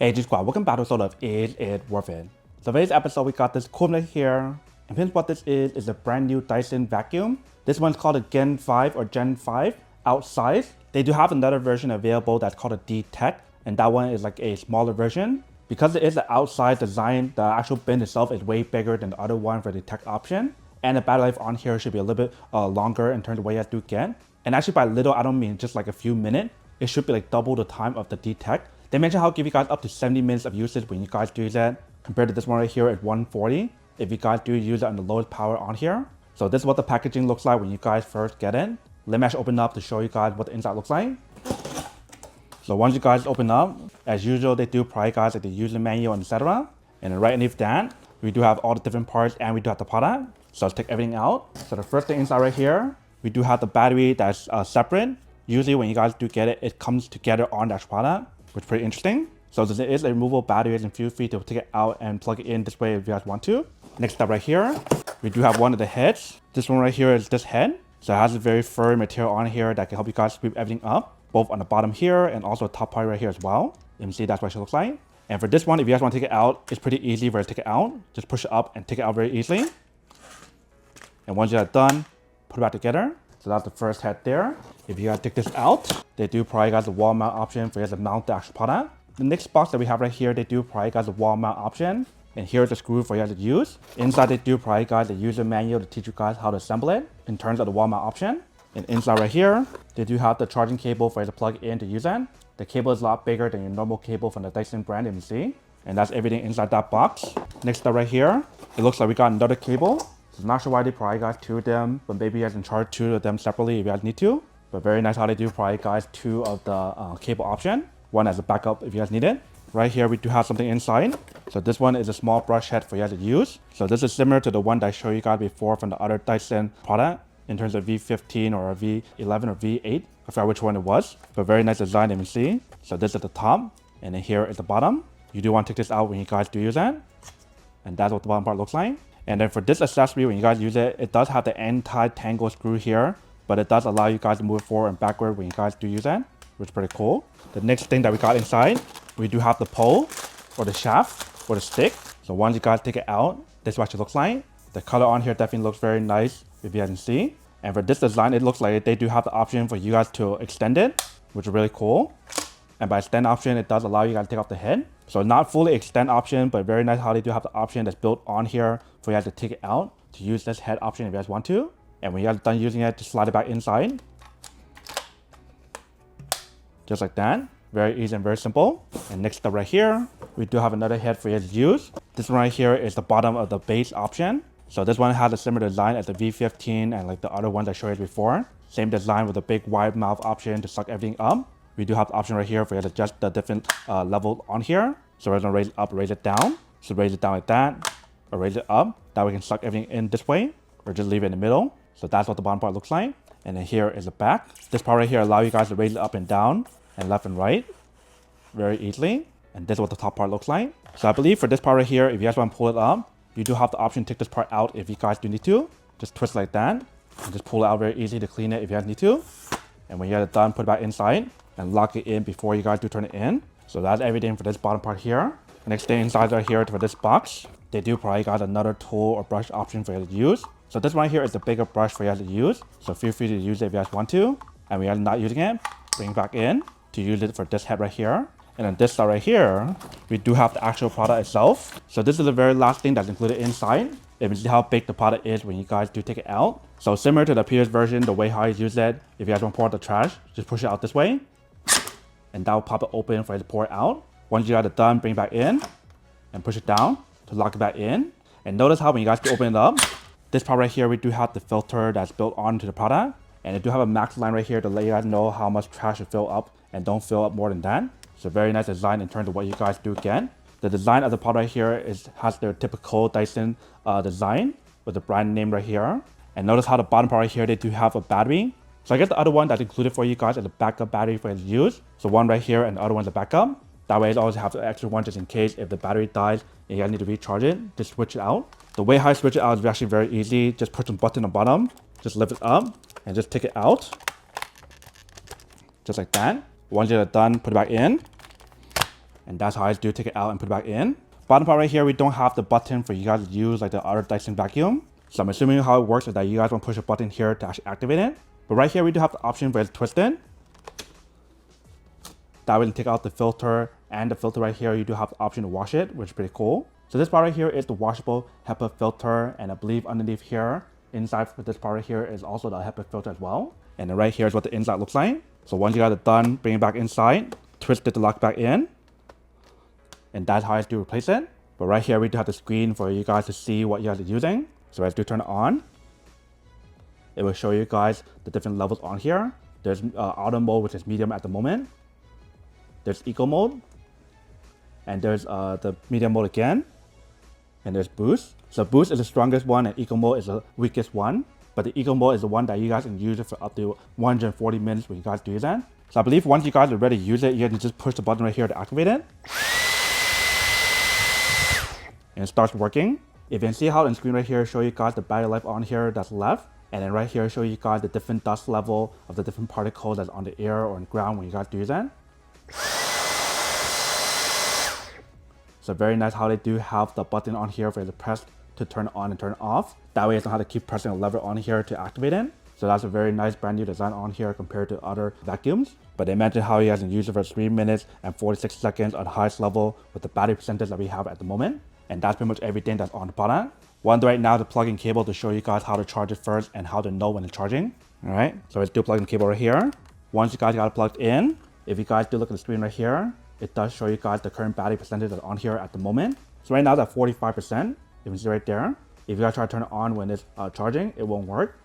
Hey G Squad, welcome back to a episode of Is It Worth It? So today's episode we got this cool one here, and here's what this is a brand new Dyson vacuum. This one's called a Gen 5 or Gen 5 outsize. They do have another version available that's called a D-Tech, and that one is like a smaller version. Because it is an outside design, the actual bin itself is way bigger than the other one for the tech option. And the battery life on here should be a little bit longer in terms of what you have to get. And actually by little, I don't mean just like a few minutes. It should be like double the time of the D-Tech. They mentioned how it'll give you guys up to 70 minutes of usage when you guys do that, compared to this one right here at 140 if you guys do use it on the lowest power on here. So this is what the packaging looks like when you guys first get it. Let me actually open up to show you guys what the inside looks like. So once you guys open up, as usual, they do provide guys like the user manual and etc. And then right underneath that, we do have all the different parts and we do have the product. So let's take everything out. So the first thing inside right here, we do have the battery that's separate. Usually when you guys do get it, it comes together on that product, which is pretty interesting. So there is a removable battery and feel free to take it out and plug it in this way if you guys want to. Next up right here, we do have one of the heads. This one right here is this head. So it has a very furry material on here that can help you guys sweep everything up, both on the bottom here and also the top part right here as well. You can see that's what it looks like. And for this one, if you guys want to take it out, it's pretty easy for you to take it out. Just push it up and take it out very easily. And once you're done, put it back together. So that's the first head there. If you guys take this out, they do provide you guys a wall mount option for you guys to mount the actual product. The next box that we have right here, they do provide you guys a wall mount option. And here's the screw for you guys to use. Inside, they do provide you guys a user manual to teach you guys how to assemble it in terms of the wall mount option. And inside right here, they do have the charging cable for you to plug in to use it. The cable is a lot bigger than your normal cable from the Dyson brand, you can see. And that's everything inside that box. Next up right here, it looks like we got another cable. So I'm not sure why they provide you guys two of them, but maybe you guys can charge two of them separately if you guys need to. But very nice how they do provide you guys two of the cable option. One as a backup if you guys need it. Right here, we do have something inside. So this one is a small brush head for you guys to use. So this is similar to the one that I showed you guys before from the other Dyson product in terms of V15 or V11 or V8. I forgot which one it was, but very nice design, you can see. So this is the top, and then here is the bottom. You do want to take this out when you guys do use that. And that's what the bottom part looks like. And then for this accessory, when you guys use it, it does have the anti-tangle screw here, but it does allow you guys to move forward and backward when you guys do use that, which is pretty cool. The next thing that we got inside, we do have the pole or the shaft or the stick. So once you guys take it out, this is what it looks like. The color on here definitely looks very nice if you guys can see. And for this design, it looks like they do have the option for you guys to extend it, which is really cool. And by extend option, it does allow you guys to take off the head. So not fully extend option, but very nice how they do have the option that's built on here for you guys to take it out to use this head option if you guys want to. And when you guys are done using it, just slide it back inside. Just like that. Very easy and very simple. And next up right here, we do have another head for you to use. This one right here is the bottom of the base option. So this one has a similar design as the V15 and like the other ones I showed you before. Same design with a big wide mouth option to suck everything up. We do have the option right here for you to adjust the different level on here. So we're gonna raise it up, raise it down. So raise it down like that, or raise it up. That we can suck everything in this way, or just leave it in the middle. So that's what the bottom part looks like. And then here is the back. This part right here allows you guys to raise it up and down, and left and right very easily. And this is what the top part looks like. So I believe for this part right here, if you guys want to pull it up, you do have the option to take this part out if you guys do need to. Just twist like that and just pull it out very easy to clean it if you guys need to. And when you guys are done, put it back inside and lock it in before you guys do turn it in. So that's everything for this bottom part here. Next thing inside right here for this box, they do provide you guys another tool or brush option for you to use. So this one here is the bigger brush for you guys to use. So feel free to use it if you guys want to. And when you're not using it, bring it back in to use it for this head right here. And then this side right here, we do have the actual product itself. So this is the very last thing that's included inside. You can see how big the product is when you guys do take it out. So similar to the previous version, the way how you use it, if you guys want to pour out the trash, just push it out this way. And that will pop it open for you to pour it out. Once you guys are done, bring it back in and push it down to lock it back in. And notice how when you guys open it up, this part right here, we do have the filter that's built onto the product. And they do have a max line right here to let you guys know how much trash to fill up and don't fill up more than that. It's a very nice design in terms of what you guys do get. The design of the product right here has their typical Dyson design with the brand name right here. And notice how the bottom part right here, they do have a battery. So I guess the other one that's included for you guys is a backup battery for you to use. So one right here and the other one's a backup. That way you always have the extra one just in case if the battery dies and you guys need to recharge it, just switch it out. The way how I switch it out is actually very easy. Just push the button on the bottom, just lift it up and just take it out. Just like that. Once you're done, put it back in. And that's how I do take it out and put it back in. Bottom part right here, we don't have the button for you guys to use like the other Dyson vacuum. So I'm assuming how it works is that you guys want to push a button here to actually activate it. But right here, we do have the option where it's twisted. That will take out the filter, and the filter right here, you do have the option to wash it, which is pretty cool. So this part right here is the washable HEPA filter, and I believe underneath here, inside for this part right here is also the HEPA filter as well. And then right here is what the inside looks like. So once you guys are done, bring it back inside, twist it to lock back in. And that's how I do replace it. But right here, we do have the screen for you guys to see what you guys are using. So as you turn it on, it will show you guys the different levels on here. There's auto mode, which is medium at the moment. There's eco mode, and there's the medium mode again, and there's boost. So boost is the strongest one, and eco mode is the weakest one. But the eco mode is the one that you guys can use it for up to 140 minutes when you guys do that. So I believe once you guys are ready to use it, you can just push the button right here to activate it. And it starts working. If you can see how the screen right here show you guys the battery life on here that's left. And then right here show you guys the different dust level of the different particles that's on the air or on the ground when you guys do that. So very nice how they do have the button on here for you to press to turn it on and turn it off. That way you don't have to keep pressing a lever on here to activate it. So that's a very nice brand new design on here compared to other vacuums. But they mentioned how you guys can use it for 3 minutes and 46 seconds at the highest level with the battery percentage that we have at the moment. And that's pretty much everything that's on the product. One right now the plug-in cable to show you guys how to charge it first and how to know when it's charging. Alright, so let's do plug-in cable right here. Once you guys got it plugged in, if you guys do look at the screen right here, it does show you guys the current battery percentage that's on here at the moment. So right now it's at 45%. You can see right there. If you guys try to turn it on when it's charging, it won't work.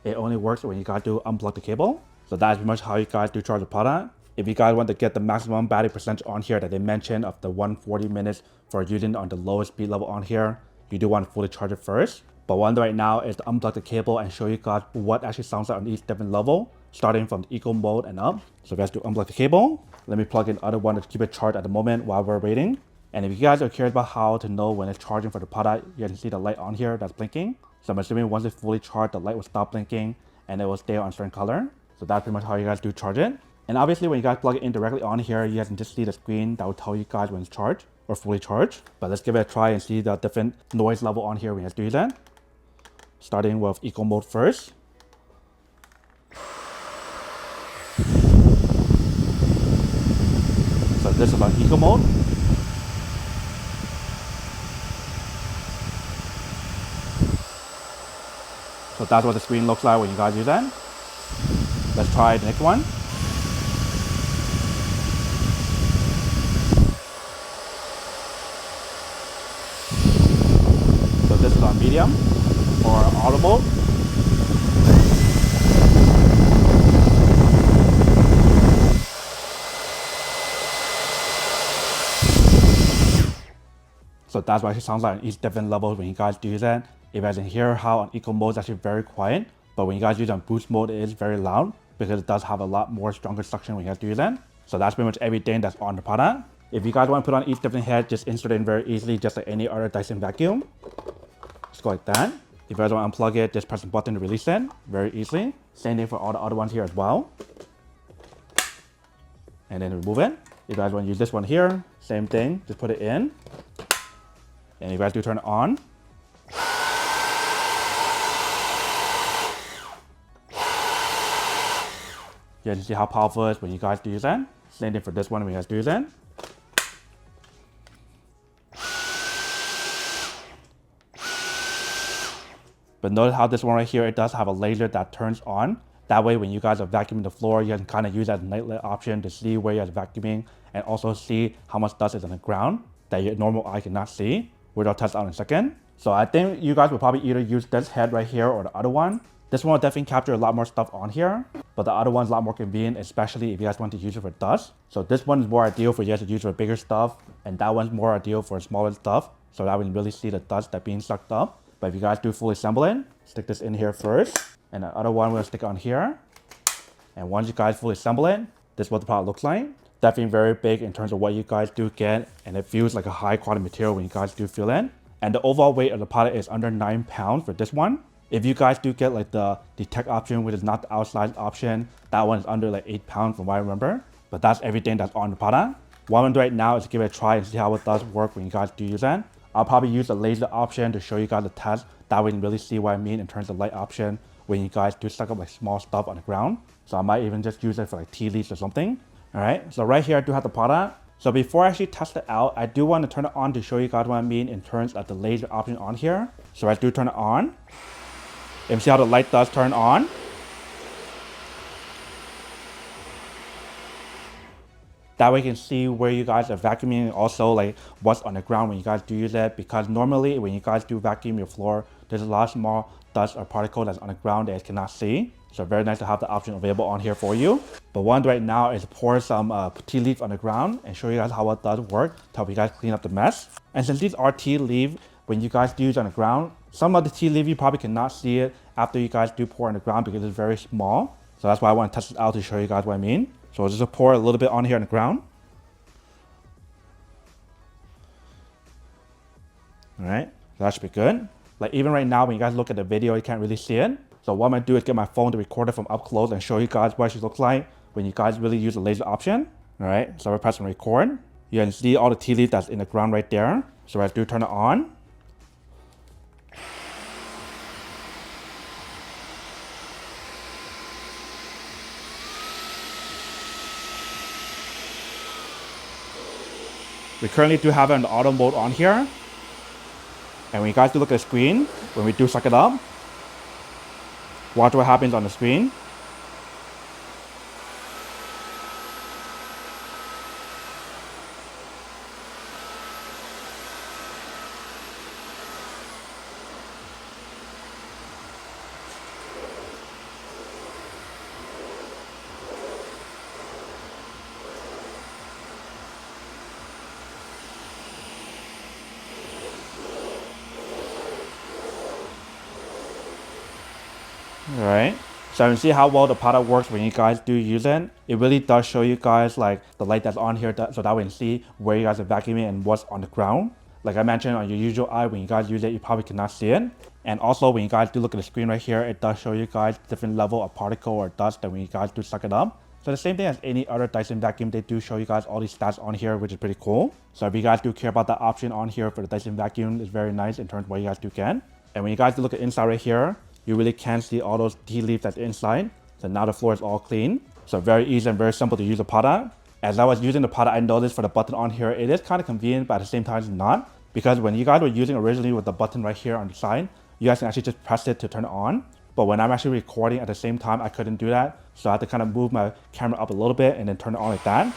It only works when you guys do unplug the cable. So that's pretty much how you guys do charge the product. If you guys want to get the maximum battery percentage on here that they mentioned of the 140 minutes for using on the lowest speed level on here, you do want to fully charge it first. But one right now is to unplug the cable and show you guys what actually sounds like on each different level, starting from the eco mode and up. So we have to unplug the cable. Let me plug in the other one to keep it charged at the moment while we're waiting. And if you guys are curious about how to know when it's charging for the product, you can see the light on here that's blinking. So I'm assuming once it's fully charged, the light will stop blinking and it will stay on a certain color. So that's pretty much how you guys do charge it. And obviously when you guys plug it in directly on here, you guys can just see the screen that will tell you guys when it's charged or fully charged. But let's give it a try and see the different noise level on here when you guys do that. Starting with eco mode first. So this is on eco mode. So that's what the screen looks like when you guys use that. Let's try the next one. So this is on medium or auto mode. So that's what it sounds like on each different level when you guys do that. If you guys can hear how on eco mode is actually very quiet, but when you guys use it on boost mode, it is very loud because it does have a lot more stronger suction when you guys do that. So that's pretty much everything that's on the product. If you guys want to put on each different head, just insert it in very easily, just like any other Dyson vacuum. Just go like that. If you guys want to unplug it, just press the button to release it very easily. Same thing for all the other ones here as well. And then remove it. If you guys want to use this one here, same thing, just put it in. And if you guys do turn it on, you can see how powerful it is when you guys do that. Same thing for this one when you guys do that. But notice how this one right here, it does have a laser that turns on. That way when you guys are vacuuming the floor, you can kind of use that night light option to see where you're vacuuming and also see how much dust is on the ground that your normal eye cannot see, which I'll test out in a second. So I think you guys will probably either use this head right here or the other one. This one will definitely capture a lot more stuff on here, but the other one's a lot more convenient, especially if you guys want to use it for dust. So this one is more ideal for you guys to use for bigger stuff, and that one's more ideal for smaller stuff, so that we can really see the dust that's being sucked up. But if you guys do fully assemble it, stick this in here first, and the other one we'll stick on here. And once you guys fully assemble it, this is what the product looks like. Definitely very big in terms of what you guys do get, and it feels like a high quality material when you guys do feel it. And the overall weight of the product is under 9 pounds for this one. If you guys do get like the tech option, which is not the outside option, that one is under like 8 pounds from what I remember. But that's everything that's on the product. What I'm gonna do right now is give it a try and see how it does work when you guys do use it. I'll probably use the laser option to show you guys the test. That way you can really see what I mean in terms of light option when you guys do suck up like small stuff on the ground. So I might even just use it for like tea leaves or something. All right, so right here I do have the product. So before I actually test it out, I do want to turn it on to show you guys what I mean in terms of the laser option on here. So I do turn it on. And see how the light does turn on. That way you can see where you guys are vacuuming and also like what's on the ground when you guys do use it. Because normally when you guys do vacuum your floor, there's a lot of small dust or particle that's on the ground that you cannot see. So very nice to have the option available on here for you. But what I'm doing right now is pour some tea leaf on the ground and show you guys how it does work to help you guys clean up the mess. And since these are tea leaf, when you guys do use on the ground, some of the tea leaf you probably cannot see it after you guys do pour on the ground because it's very small. So that's why I want to test it out to show you guys what I mean. So I'll just pour a little bit on here on the ground. All right, so that should be good. Like even right now, when you guys look at the video, you can't really see it. So what I'm gonna do is get my phone to record it from up close and show you guys what she looks like when you guys really use the laser option. All right, so we're pressing record. You can see all the tea leaf that's in the ground right there. So I do turn it on. We currently do have it in the auto mode on here. And when you guys do look at the screen, when we do suck it up, watch what happens on the screen. Alright, so you can see how well the product works when you guys do use it. It really does show you guys like the light that's on here so that way you can see where you guys are vacuuming and what's on the ground. Like I mentioned, on your usual eye, when you guys use it, you probably cannot see it. And also when you guys do look at the screen right here, it does show you guys different level of particle or dust that when you guys do suck it up. So the same thing as any other Dyson vacuum, they do show you guys all these stats on here, which is pretty cool. So if you guys do care about that option on here for the Dyson vacuum, it's very nice in terms of what you guys do get. And when you guys do look at inside right here, you really can see all those tea leaves that's inside. So now the floor is all clean. So very easy and very simple to use the product. As I was using the product, I noticed for the button on here, it is kind of convenient, but at the same time it's not. Because when you guys were using originally with the button right here on the side, you guys can actually just press it to turn it on. But when I'm actually recording at the same time, I couldn't do that. So I had to kind of move my camera up a little bit and then turn it on like that.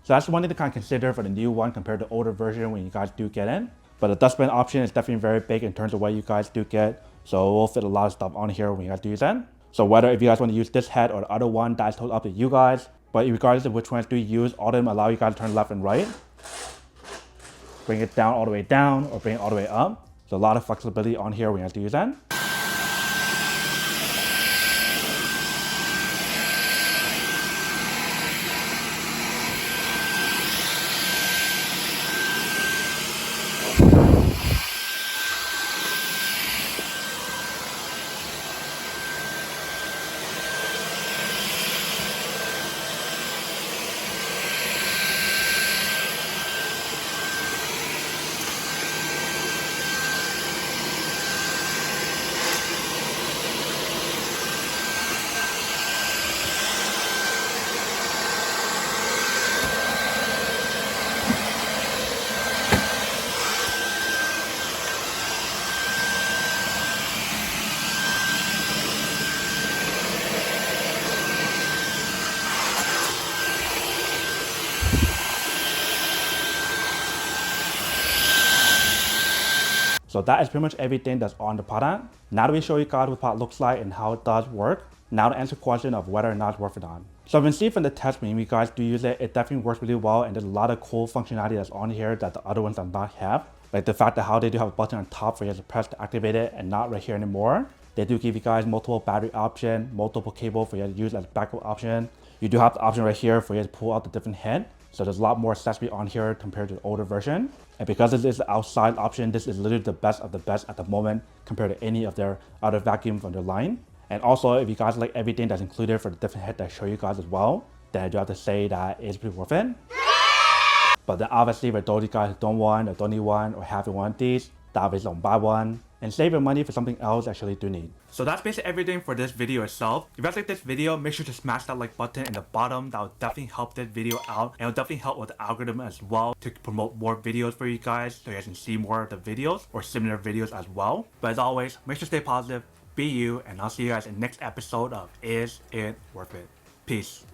So that's one thing to kind of consider for the new one compared to the older version when you guys do get it. But the dustbin option is definitely very big in terms of what you guys do get. So it will fit a lot of stuff on here when you guys do use it. So whether if you guys want to use this head or the other one, that's totally up to you guys. But regardless of which ones do you use, all of them allow you guys to turn left and right. Bring it down all the way down or bring it all the way up. So a lot of flexibility on here when you guys do use that. So that is pretty much everything that's on the product. Now that we show you guys what the product looks like and how it does work, now to answer the question of whether or not it's worth it on. So you can see from the test when you guys do use it, it definitely works really well and there's a lot of cool functionality that's on here that the other ones do not have. Like the fact that how they do have a button on top for you to press to activate it and not right here anymore. They do give you guys multiple battery option, multiple cable for you to use as a backup option. You do have the option right here for you to pull out the different head. So there's a lot more accessory on here compared to the older version. And because this is the outside option, this is literally the best of the best at the moment compared to any of their other vacuums on their line. And also, if you guys like everything that's included for the different head that I show you guys as well, then I do have to say that it's pretty worth it. But then obviously for those of you guys who don't want or don't need one or haven't one of these, then obviously don't buy one and save your money for something else you actually do need. So that's basically everything for this video itself. If you guys like this video, make sure to smash that like button in the bottom. That will definitely help this video out, and it'll definitely help with the algorithm as well to promote more videos for you guys so you guys can see more of the videos or similar videos as well. But as always, make sure to stay positive, be you, and I'll see you guys in the next episode of Is It Worth It? Peace.